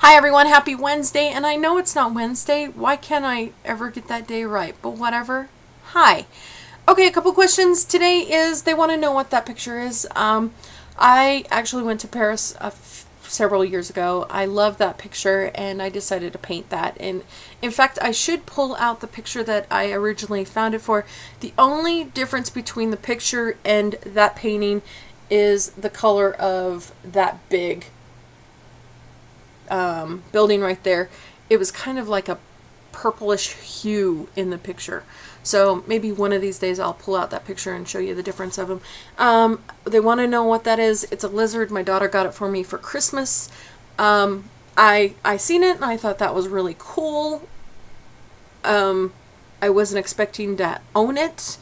Hi everyone, happy Wednesday, and I know it's not Wednesday. Why can't I ever get that day right? But whatever. Hi. Okay, a couple questions today is they want to know what that picture is. I actually went to Paris several years ago. I love that picture and I decided to paint that. And in fact, I should pull out the picture that I originally found it for. The only difference between the picture and that painting is the color of that big building right there. It was kind of like a purplish hue in the picture. So maybe one of these days I'll pull out that picture and show you the difference of them. They want to know what that is. It's a lizard. My daughter got it for me for Christmas. I seen it and I thought that was really cool. I wasn't expecting to own it.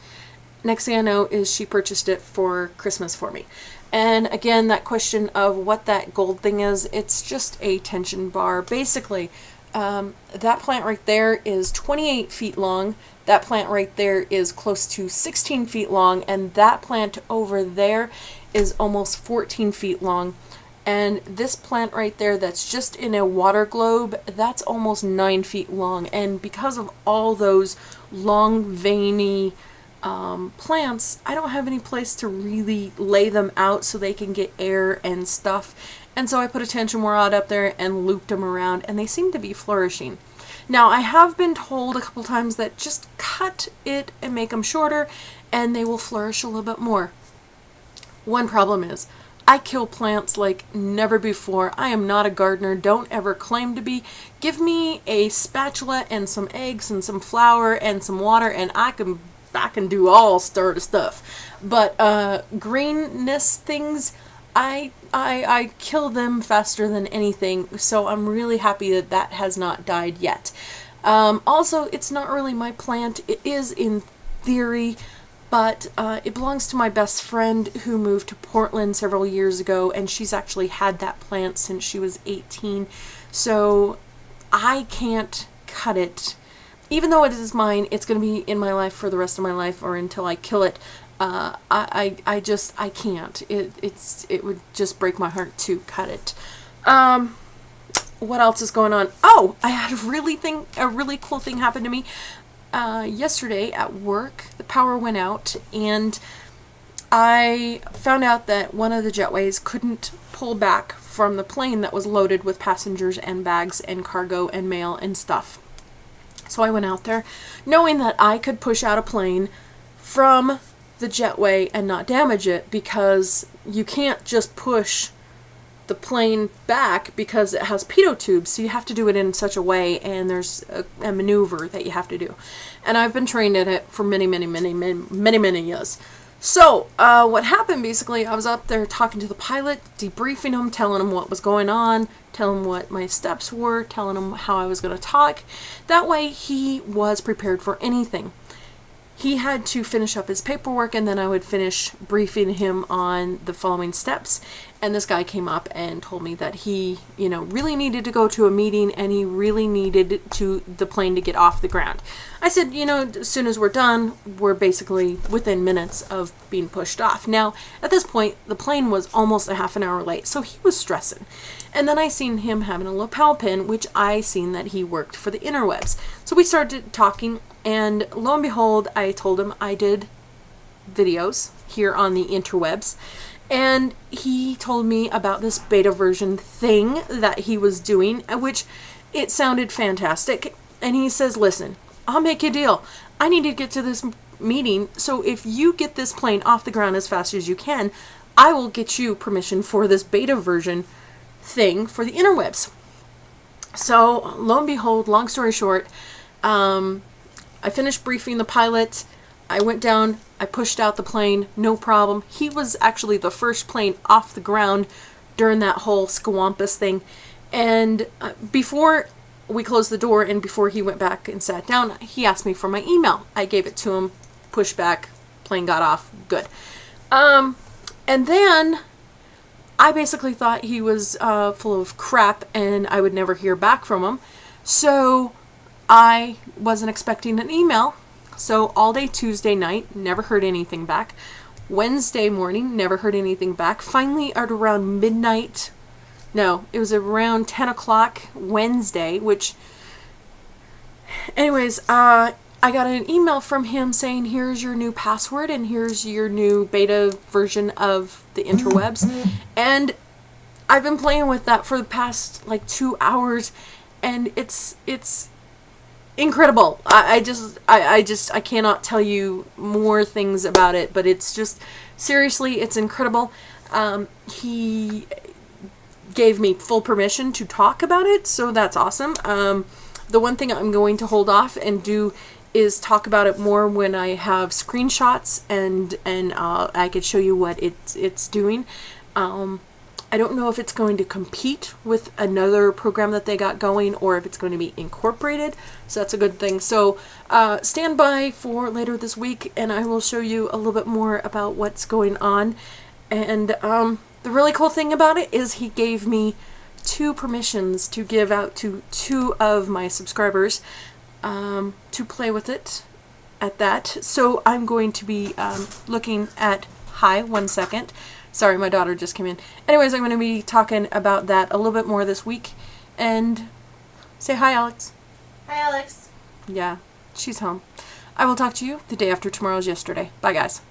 Next thing I know is she purchased it for Christmas for me. And again, that question of what that gold thing is, it's just a tension bar. Basically, that plant right there is 28 feet long. That plant right there is close to 16 feet long. And that plant over there is almost 14 feet long. And this plant right there that's just in a water globe, that's almost 9 feet long. And because of all those long, veiny plants, I don't have any place to really lay them out so they can get air and stuff. And so I put a tension rod up there and looped them around, and they seem to be flourishing. Now, I have been told a couple times that just cut it and make them shorter and they will flourish a little bit more. One problem is I kill plants like never before. I am not a gardener. Don't ever claim to be. Give me a spatula and some eggs and some flour and some water and I can do all sort of stuff. But greenness things, I kill them faster than anything. So I'm really happy that that has not died yet. Also, it's not really my plant. It is in theory, but it belongs to my best friend who moved to Portland several years ago, and she's actually had that plant since she was 18. So I can't cut it. Even though it is mine, it's going to be in my life for the rest of my life or until I kill it. I can't. It would just break my heart to cut it. What else is going on? Oh, I had a really cool thing happen to me. Yesterday at work, the power went out and I found out that one of the jetways couldn't pull back from the plane that was loaded with passengers and bags and cargo and mail and stuff. So I went out there knowing that I could push out a plane from the jetway and not damage it, because you can't just push the plane back because it has pitot tubes. So you have to do it in such a way, and there's a maneuver that you have to do. And I've been trained in it for many years. So what happened, basically, I was up there talking to the pilot, debriefing him, telling him what was going on, telling him what my steps were, telling him how I was going to talk. That way he was prepared for anything. He had to finish up his paperwork, and then I would finish briefing him on the following steps. And this guy came up and told me that he, really needed to go to a meeting and he really needed the plane to get off the ground. I said, as soon as we're done, we're basically within minutes of being pushed off. Now, at this point, the plane was almost a half an hour late, so he was stressing. And then I seen him having a lapel pin, which I seen that he worked for the interwebs. So we started talking, and lo and behold, I told him I did videos here on the interwebs. And he told me about this beta version thing that he was doing, which it sounded fantastic. And he says, listen, I'll make you a deal. I need to get to this meeting. So if you get this plane off the ground as fast as you can, I will get you permission for this beta version thing for the interwebs. So lo and behold, long story short, I finished briefing the pilot. I went down, I pushed out the plane, no problem. He was actually the first plane off the ground during that whole scawampus thing. And before we closed the door and before he went back and sat down, he asked me for my email. I gave it to him, pushed back, plane got off, good. And then I basically thought he was full of crap and I would never hear back from him. So I wasn't expecting an email. So all day Tuesday night, never heard anything back. Wednesday morning, never heard anything back. Finally, at around midnight, No, it was around 10 o'clock Wednesday, which, anyways, I got an email from him saying, here's your new password and here's your new beta version of the interwebs. And I've been playing with that for the past like 2 hours, and it's incredible. I cannot tell you more things about it, but it's just, seriously, it's incredible. He gave me full permission to talk about it, so that's awesome. The one thing I'm going to hold off and do is talk about it more when I have screenshots and I could show you what it's doing. I don't know if it's going to compete with another program that they got going or if it's going to be incorporated, so that's a good thing. So stand by for later this week and I will show you a little bit more about what's going on. And the really cool thing about it is he gave me 2 permissions to give out to 2 of my subscribers to play with it at that. So I'm going to be looking at, hi, 1 second. Sorry, my daughter just came in. Anyways, I'm going to be talking about that a little bit more this week. And say hi, Alex. Hi, Alex. Yeah, she's home. I will talk to you the day after tomorrow's yesterday. Bye, guys.